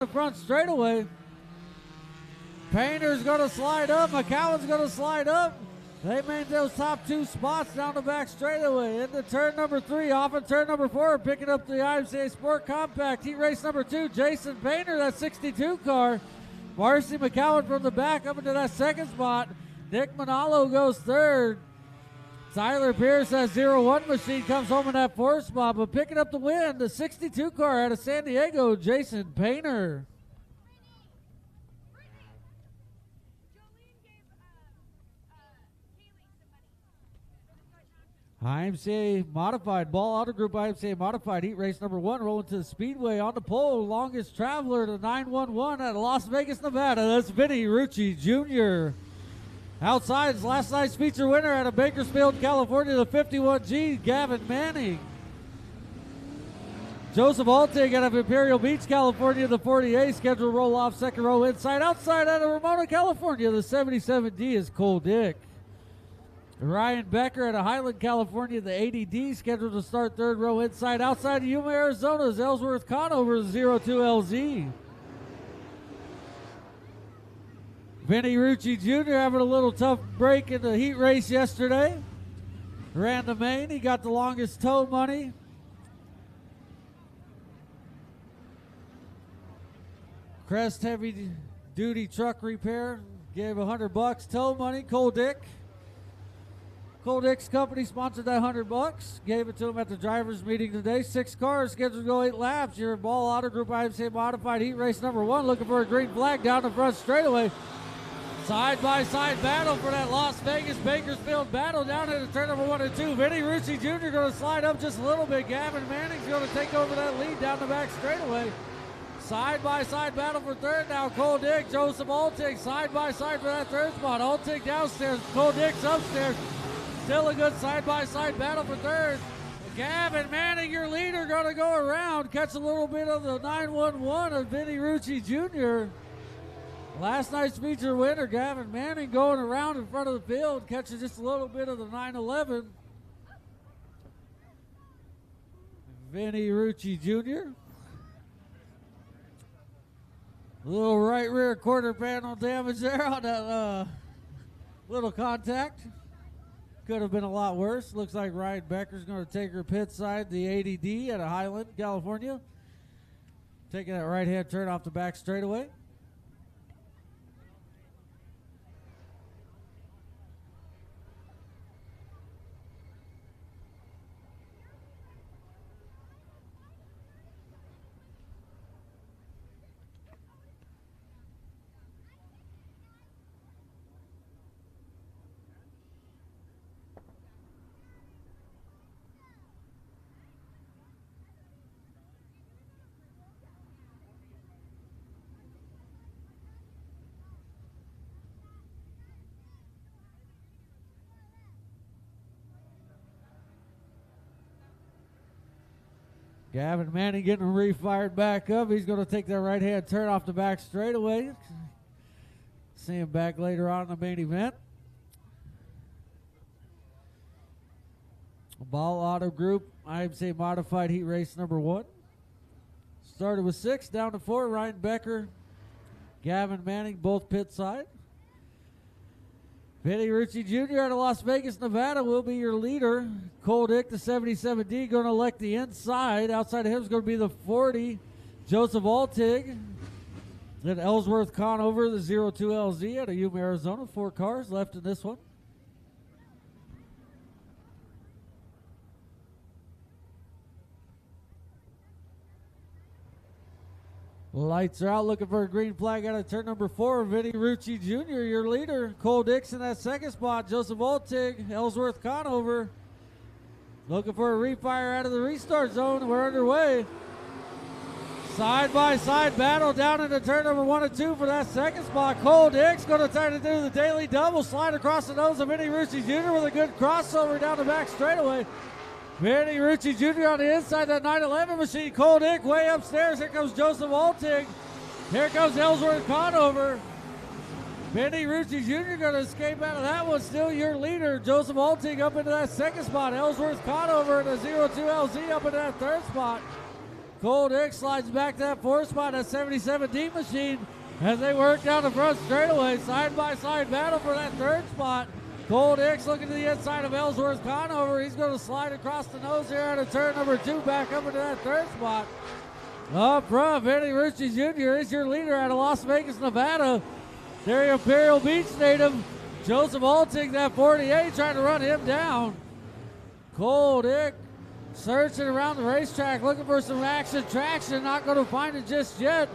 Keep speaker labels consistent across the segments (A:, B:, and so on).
A: the front straightaway. Painter's going to slide up. McCowan's going to slide up. They made those top two spots down the back straightaway. Into turn number 3, off in turn number 4, picking up the IMCA Sport Compact. Heat race number 2, Jason Painter, that 62 car. Marcy McCowan from the back up into that second spot. Nick Manalo goes third. Tyler Pierce, that 0-1 machine, comes home in that fourth spot. But picking up the win, the 62 car out of San Diego, Jason Painter. IMCA Modified, Ball Auto Group IMCA Modified, heat race number 1, rolling to the Speedway on the pole. Longest traveler to 911 at Las Vegas, Nevada. That's Vinny Rucci Jr. Outside is last night's feature winner out of Bakersfield, California, the 51G, Gavin Manning. Joseph Altig out of Imperial Beach, California, the 48, scheduled roll off second row inside. Outside out of Ramona, California, the 77D is Cole Dick. Ryan Becker out of Highland, California, the 80D, scheduled to start third row inside. Outside of Yuma, Arizona is Ellsworth Conover, the 02LZ. Vinny Rucci Jr. having a little tough break in the heat race yesterday. Ran the main, he got the longest tow money. Crest Heavy Duty Truck Repair gave $100 tow money. Cole Dick's company sponsored that $100. Gave it to him at the drivers' meeting today. 6 cars scheduled to go 8 laps. Your Ball Auto Group IMCA Modified heat race number 1. Looking for a green flag down the front straightaway. Side-by-side battle for that Las Vegas Bakersfield battle down into turn number 1 and 2. Vinny Rucci Jr. going to slide up just a little bit. Gavin Manning's going to take over that lead down the back straightaway. Side-by-side battle for third now. Cole Dick, Joseph Altig, side-by-side for that third spot. Altig downstairs, Cole Dick's upstairs. Still a good side-by-side battle for third. Gavin Manning, your leader, going to go around. Catch a little bit of the 911 of Vinny Rucci Jr. Last night's feature winner, Gavin Manning, going around in front of the field. Catches just a little bit of the 911. Vinny Rucci Jr. A little right rear quarter panel damage there on that little contact. Could have been a lot worse. Looks like Ryan Becker's going to take her pit side, the 80D out of Highland, California. Taking that right-hand turn off the back straightaway. Gavin Manning getting refired back up. He's going to take that right-hand turn off the back straightaway. See him back later on in the main event. Ball Auto Group, IMCA Modified heat race number 1. Started with 6, down to 4. Ryan Becker, Gavin Manning, both pit side. Vinny Rucci Jr. out of Las Vegas, Nevada will be your leader. Cole Dick, the 77D, going to elect the inside. Outside of him is going to be the 40, Joseph Altig. Then Ellsworth Conover, the 02LZ out of Yuma, Arizona. 4 cars left in this one. Lights are out, looking for a green flag out of turn number 4. Vinny Rucci Jr., your leader. Cole Dix in that second spot. Joseph Altig, Ellsworth Conover. Looking for a refire out of the restart zone. We're underway. Side-by-side battle down into turn number 1 and 2 for that second spot. Cole Dix going to try to do the daily double. Slide across the nose of Vinny Rucci Jr. with a good crossover down the back straightaway. Vinny Rucci Jr. on the inside, that 911 machine. Cole Dick way upstairs. Here comes Joseph Altig. Here comes Ellsworth Conover. Vinny Rucci Jr. going to escape out of that one. Still your leader. Joseph Altig up into that second spot. Ellsworth Conover in the 02LZ up into that third spot. Cole Dick slides back to that 4th spot, that 77D machine, as they work down the front straightaway. Side-by-side battle for that 3rd spot. Cole Dix looking to the inside of Ellsworth Conover. He's going to slide across the nose here out of turn number 2, back up into that 3rd spot. Up front, Vinny Rucci Jr. is your leader out of Las Vegas, Nevada. There, Imperial Beach native Joseph Altig, that 48, trying to run him down. Cole Dick searching around the racetrack, looking for some traction. Not going to find it just yet.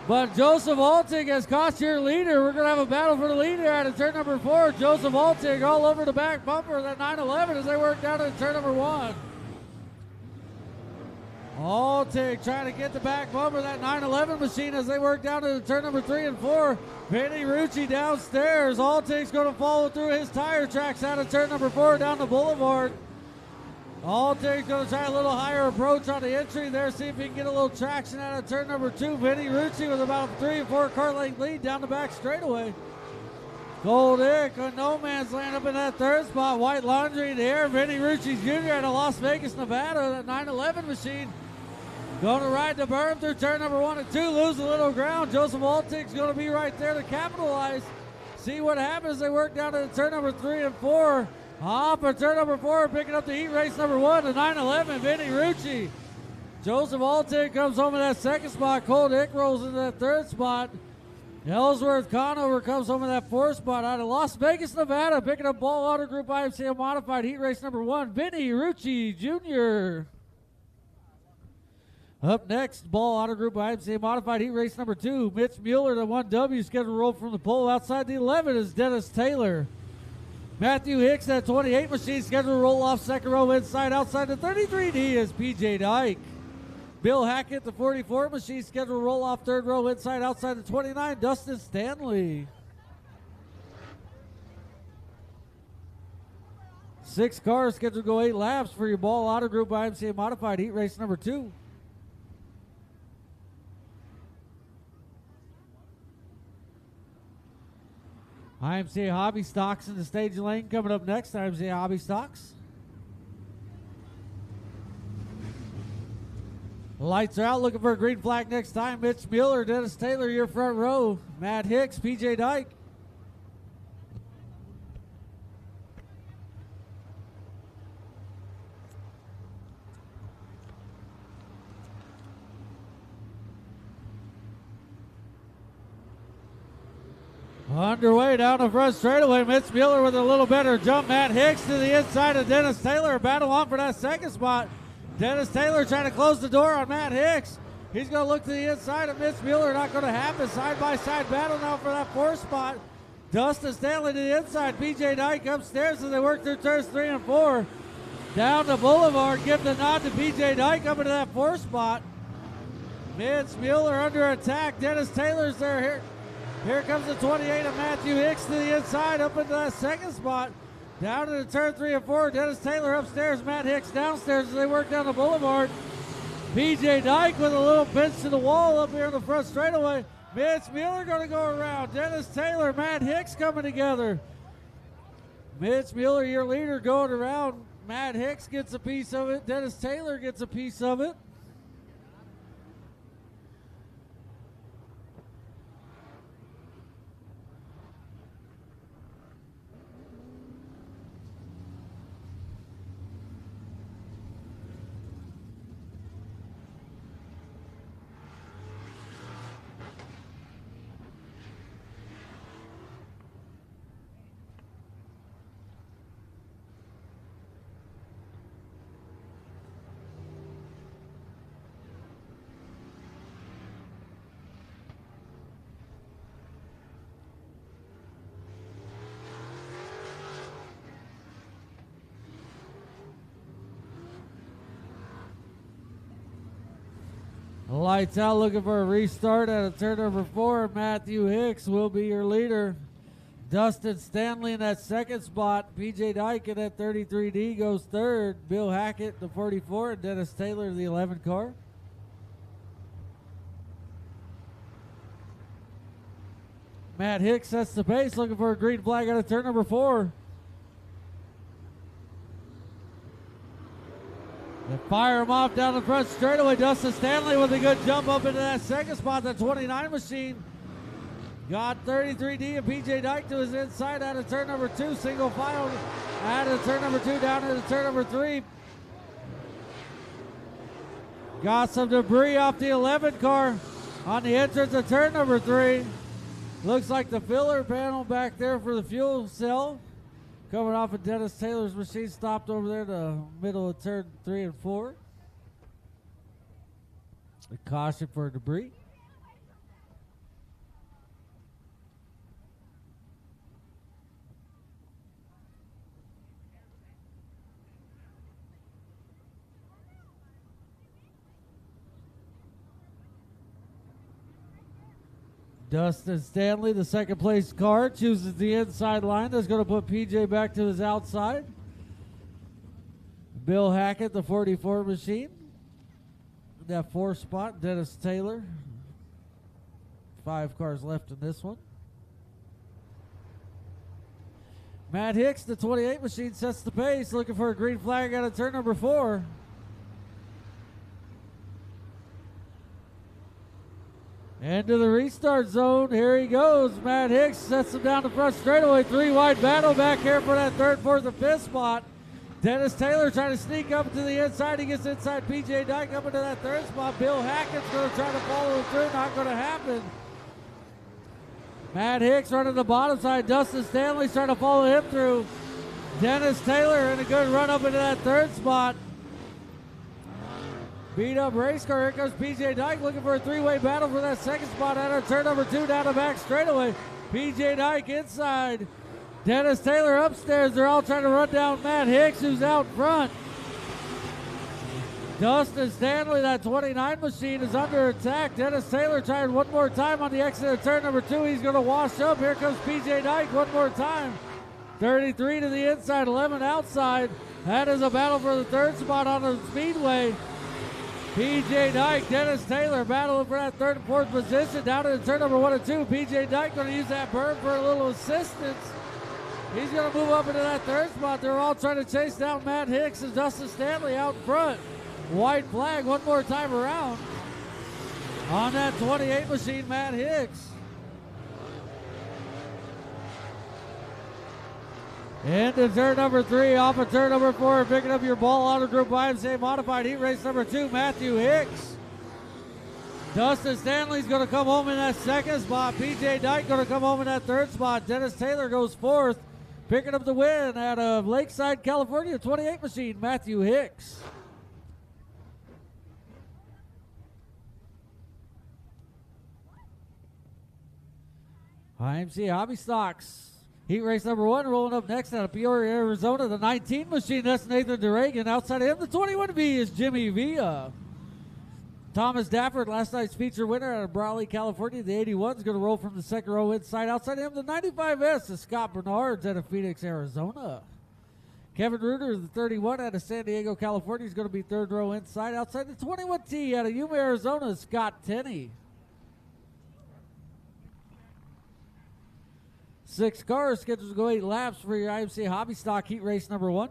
A: But Joseph Altig has cost your leader. We're going to have a battle for the leader out of turn number 4. Joseph Altig all over the back bumper of that 911 as they work down to turn number 1. Altig trying to get the back bumper of that 911 machine as they work down to turn number 3 and 4. Vinny Rucci downstairs. Altig's going to follow through his tire tracks out of turn number 4 down the boulevard. Altig's going to try a little higher approach on the entry there, see if he can get a little traction out of turn number 2. Vinny Rucci with about a 3 or 4 car length lead down the back straightaway. Cole Dick on no man's land up in that 3rd spot. White Laundry in the air. Vinny Rucci Jr. out of Las Vegas, Nevada. That 911 machine going to ride the berm through turn number 1 and 2. Lose a little ground. Joseph Altig's going to be right there to capitalize. See what happens. They work down to turn number 3 and 4. Off at turn number 4, picking up the heat race number 1, the 911, Vinny Rucci. Joseph Altig comes home in that 2nd spot. Cole Dick rolls into that 3rd spot. Ellsworth Conover comes home in that 4th spot out of Las Vegas, Nevada, picking up Ball Auto Group IMCA Modified heat race number 1, Vinny Rucci Jr. Up next, Ball Auto Group IMCA Modified heat race number 2, Mitch Mueller, the 1W, scheduled to roll from the pole. Outside the 11 is Dennis Taylor. Matthew Hicks, that 28 machine, scheduled to roll off 2nd row inside. Outside the 33D is PJ Dyke. Bill Hackett, the 44 machine, scheduled to roll off 3rd row inside. Outside the 29, Dustin Stanley. 6 cars scheduled to go 8 laps for your Ball Auto Group IMCA Modified heat race number 2. IMCA Hobby Stocks in the stage lane coming up next. IMCA Hobby Stocks. Lights are out, looking for a green flag next time. Mitch Mueller, Dennis Taylor, your front row. Matt Hicks, PJ Dyke. Underway down the front straightaway. Mitch Mueller with a little better jump. Matt Hicks to the inside of Dennis Taylor. Battle on for that 2nd spot. Dennis Taylor trying to close the door on Matt Hicks. He's going to look to the inside of Mitch Mueller. Not going to happen. Side-by-side battle now for that 4th spot. Dustin Stanley to the inside. PJ Dyke upstairs as they work through turns 3 and 4. Down the boulevard. Give the nod to PJ Dyke up into that 4th spot. Mitch Mueller under attack. Dennis Taylor's there here. Here comes the 28 of Matthew Hicks to the inside, up into that 2nd spot. Down to the turn 3 and 4. Dennis Taylor upstairs, Matt Hicks downstairs as they work down the boulevard. PJ Dyke with a little pinch to the wall up here in the front straightaway. Mitch Mueller going to go around. Dennis Taylor, Matt Hicks coming together. Mitch Mueller, your leader, going around. Matt Hicks gets a piece of it. Dennis Taylor gets a piece of it. Lights out, looking for a restart at turn number 4. Matthew Hicks will be your leader. Dustin Stanley in that 2nd spot. PJ Dyke in that 33D goes 3rd. Bill Hackett, the 44, and Dennis Taylor, the 11 car. Matt Hicks sets the pace, looking for a green flag out of turn number 4. The Fire him off down the front straightaway. Dustin Stanley with a good jump up into that second spot. The 29 machine got 33D and PJ Dyke to his inside out of turn number 2. Single file out of turn number 2 down into turn number 3. Got some debris off the 11 car on the entrance of turn number 3. Looks like the filler panel back there for the fuel cell. Coming off of Dennis Taylor's machine, stopped over there in the middle of turn 3 and 4. A caution for debris. Dustin Stanley, the second place car, chooses the inside line. That's going to put PJ back to his outside. Bill Hackett, the 44 machine. That 4th spot, Dennis Taylor. 5 cars left in this one. Matt Hicks, the 28 machine, sets the pace, looking for a green flag out of turn number 4. Into the restart zone. Here he goes. Matt Hicks sets him down the front straightaway. 3 wide battle back here for that 3rd, 4th, and 5th spot. Dennis Taylor trying to sneak up to the inside. He gets inside PJ Dyke up into that 3rd spot. Bill Hackett's going to try to follow him through. Not going to happen. Matt Hicks running the bottom side. Dustin Stanley's trying to follow him through. Dennis Taylor in a good run up into that 3rd spot. Beat up race car. Here comes PJ Dyke looking for a 3-way battle for that 2nd spot out of turn number 2 down the back straightaway. PJ Dyke inside. Dennis Taylor upstairs. They're all trying to run down Matt Hicks, who's out front. Dustin Stanley, that 29 machine, is under attack. Dennis Taylor trying one more time on the exit of turn number 2. He's going to wash up. Here comes PJ Dyke one more time. 33 to the inside, 11 outside. That is a battle for the 3rd spot on the Speedway. PJ Dyke, Dennis Taylor battling for that 3rd and 4th position down into turn number 1 and 2. PJ Dyke going to use that berm for a little assistance. He's going to move up into that 3rd spot. They're all trying to chase down Matt Hicks and Dustin Stanley out front. White flag one more time around on that 28 machine, Matt Hicks. Into turn number 3, off of turn number 4, picking up your ball auto group IMCA modified heat race number 2, Matthew Hicks. Dustin Stanley's going to come home in that 2nd spot. PJ Dyke going to come home in that 3rd spot. Dennis Taylor goes 4th, picking up the win out of Lakeside, California, 28 machine, Matthew Hicks. IMCA Hobby Stocks. Heat race number 1 rolling up next out of Peoria, Arizona. The 19 machine, that's Nathan DeRagan. Outside of him, the 21B is Jimmy Villa. Thomas Dafford, last night's feature winner out of Brawley, California. The 81 is going to roll from the 2nd row inside. Outside of him, the 95S is Scott Bernards out of Phoenix, Arizona. Kevin Reuter, the 31 out of San Diego, California, is going to be 3rd row inside. Outside the 21T out of Yuma, Arizona is Scott Tenney. 6 cars scheduled to go 8 laps for your IMCA Hobby Stock heat race number 1.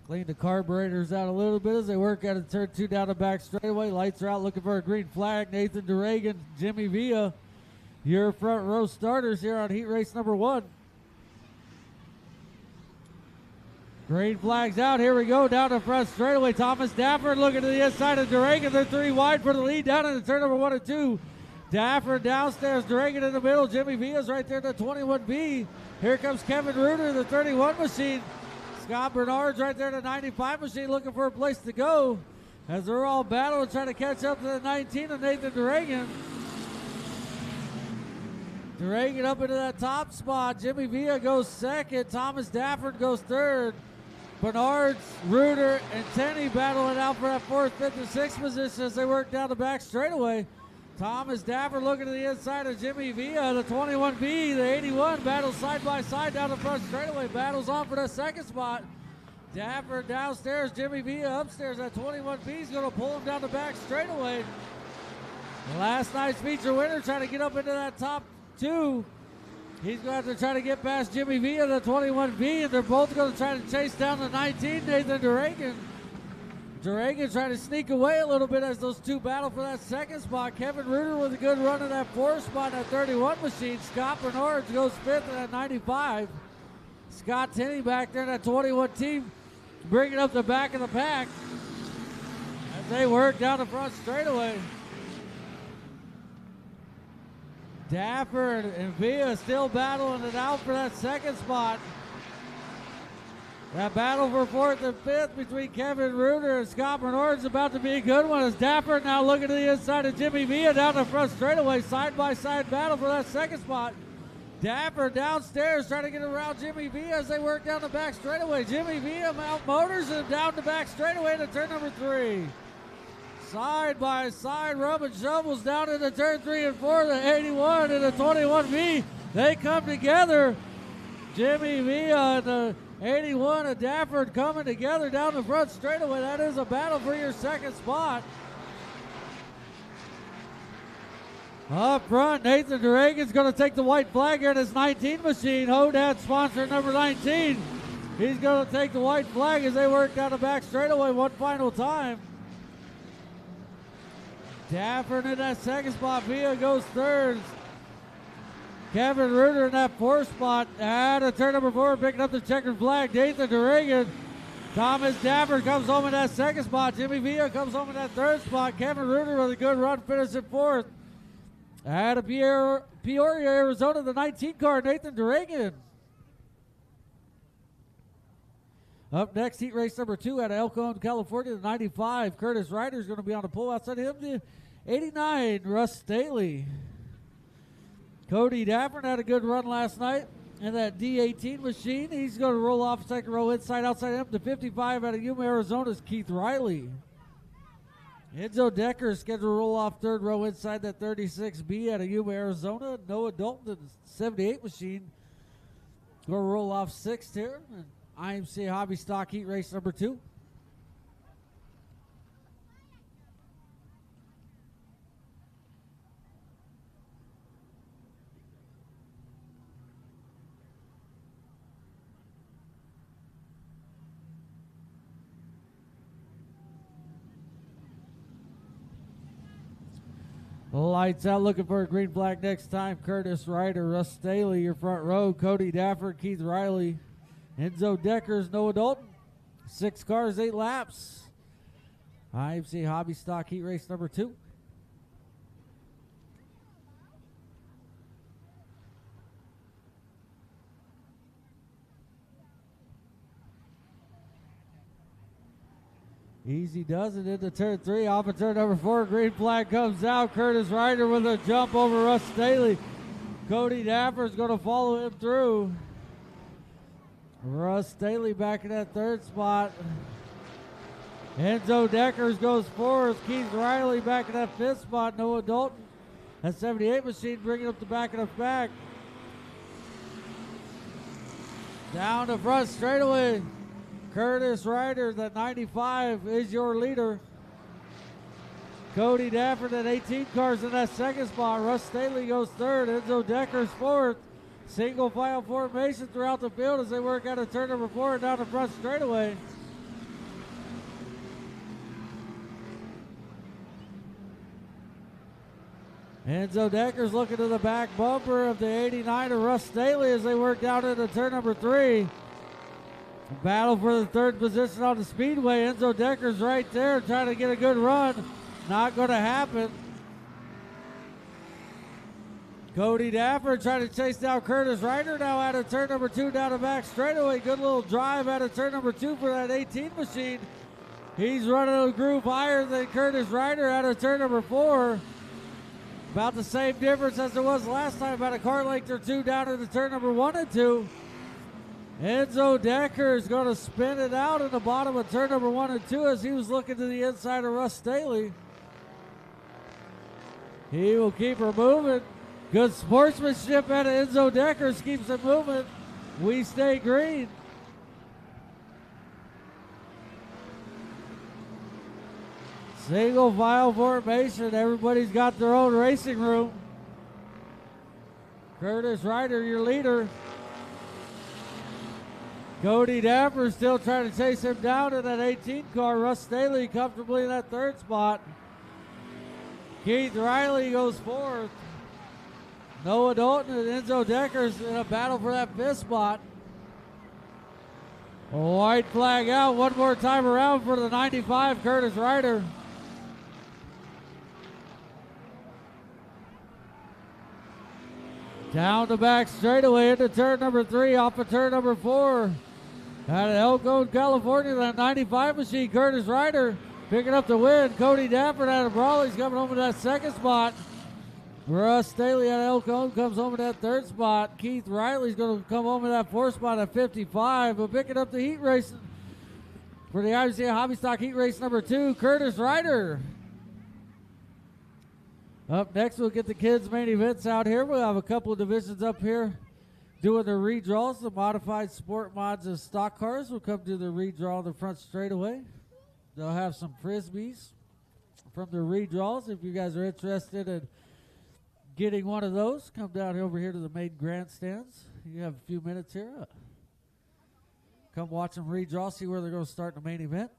A: Clean the carburetors out a little bit as they work out of turn 2 down the back straightaway. Lights are out looking for a green flag. Nathan DeRagan, Jimmy Villa, your front row starters here on heat race number 1. Green flag's out. Here we go down the front straightaway. Thomas Dafford looking to the inside of DeRagan. They're 3 wide for the lead down into turn number 1 and 2. Dafford downstairs, DeRagan in the middle. Jimmy Villa's right there to 21B. Here comes Kevin Reuter, the 31 machine. Scott Bernard's right there, the 95 machine, looking for a place to go as they're all battling, trying to catch up to the 19 of Nathan DeRagan. DeRagan up into that top spot. Jimmy Villa goes 2nd. Thomas Dafford goes 3rd. Bernard's, Reuter, and Tenney battling out for that 4th, 5th, and 6th position as they work down the back straightaway. Thomas Dapper looking to the inside of Jimmy Villa. The 21B, the 81 battles side by side down the front straightaway. Battles on for the second spot. Dapper downstairs, Jimmy Villa upstairs. That 21B is going to pull him down the back straightaway. Last night's feature winner trying to get up into that top two. He's going to have to try to get past Jimmy Villa, the 21B, and they're both going to try to chase down the 19, Nathan Duregan. Duregan trying to sneak away a little bit as those two battle for that second spot. Kevin Reuter with a good run in that fourth spot in that 31 machine. Scott Bernard goes fifth in that 95. Scott Tenney back there in that 21 team bringing up the back of the pack as they work down the front straightaway. Dapper and Villa still battling it out for that second spot. That battle for fourth and fifth between Kevin Reuter and Scott Bernard is about to be a good one as Dapper now looking to the inside of Jimmy Villa down the front straightaway. Side-by-side battle for that second spot. Dapper downstairs trying to get around Jimmy Villa as they work down the back straightaway. Jimmy Villa out-motors him down the back straightaway to turn number 3. Side-by-side rubbing shovels down into turn 3 and 4. The 81 and the 21B, they come together. Jimmy Villa and the 81 of Dafford coming together down the front straightaway. That is a battle for your second spot. Up front, Nathan Duregan's going to take the white flag here in his 19 machine. Hodad sponsor number 19. He's going to take the white flag as they work down the back straightaway one final time. Dafford in that second spot. Villa goes third. Kevin Reuter in that fourth spot. Out of turn number 4, picking up the checkered flag. Nathan Duregan. Thomas Dapper comes home in that second spot. Jimmy Villa comes home in that third spot. Kevin Reuter with a good run, finishing fourth. Out of Peoria, Arizona, the 19 car, Nathan Duregan. Up next, heat race number 2 out of El Cajon, California, the 95. Curtis Ryder is going to be on the pole. Outside him, the 89, Russ Staley. Cody Dapper had a good run last night in that D18 machine. He's going to roll off second row inside. Outside him, the 55 out of Yuma, Arizona is Keith Riley. Enzo Decker is scheduled to roll off third row inside that 36B out of Yuma, Arizona. Noah Dalton, the 78 machine, going to roll off sixth here. And IMCA Hobby Stock Heat Race number 2. Lights out, looking for a green flag next time. Curtis Ryder, Russ Staley, your front row. Cody Daffer, Keith Riley, Enzo Deckers, Noah Dalton. 6 cars, 8 laps. IMC Hobby Stock Heat Race number 2. Easy does it into turn 3. Off of turn number 4. Green flag comes out. Curtis Ryder with a jump over Russ Staley. Cody Dapper is going to follow him through. Russ Staley back in that third spot. Enzo Deckers goes fourth. Keith Riley back in that fifth spot. Noah Dalton, that 78 machine, bringing up the back of the pack. Down the front straightaway. Curtis Ryder, that 95, is your leader. Cody Daffer, that 18 cars in that second spot. Russ Staley goes third. Enzo Deckers fourth. Single file formation throughout the field as they work out of turn number 4 and down the front straightaway. Enzo Deckers looking to the back bumper of the 89 of Russ Staley as they work down into turn number 3. Battle for the third position on the speedway. Enzo Deckers right there trying to get a good run. Not going to happen. Cody Daffer trying to chase down Curtis Ryder now out of turn number 2 down the back straightaway. Good little drive out of turn number 2 for that 18 machine. He's running a groove higher than Curtis Ryder out of turn number 4. About the same difference as it was last time, about a car length or 2 down into turn number 1 and 2. Enzo Decker is going to spin it out in the bottom of turn number 1 and 2 as he was looking to the inside of Russ Staley. He will keep her moving. Good sportsmanship out of Enzo Deckers keeps it moving. We stay green. Single file formation. Everybody's got their own racing room. Curtis Ryder, your leader. Cody Dapper still trying to chase him down in that 18 car. Russ Staley comfortably in that third spot. Keith Riley goes fourth. Noah Dalton and Enzo Deckers in a battle for that fifth spot. A white flag out. One more time around for the 95, Curtis Ryder. Down the back straightaway into turn number 3, off of turn number 4. Out of El Cone, California, that 95 machine, Curtis Ryder picking up the win. Cody Dapper out of Brawley's coming home in that second spot. Russ Staley out of El Cone comes home in that third spot. Keith Riley's going to come home in that fourth spot at 55. But picking up the heat race for the IMCA Hobby Stock heat race number 2, Curtis Ryder. Up next, we'll get the kids' main events out here. We'll have a couple of divisions up here doing the redraws. The modified sport mods and stock cars will come to the redraw on the front straightaway. They'll have some Frisbees from the redraws. If you guys are interested in getting one of those, come down over here to the main grandstands. You have a few minutes here. Come watch them redraw, see where they're going to start in the main event.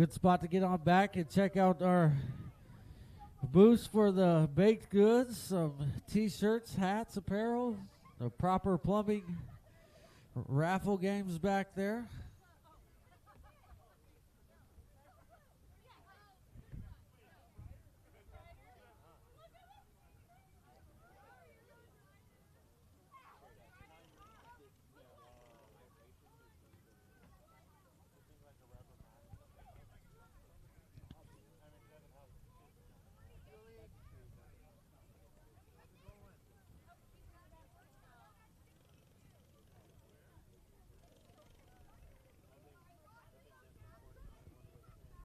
A: Good spot to get on back and check out our booths for the baked goods, some t-shirts, hats, apparel, the proper plumbing raffle games back there.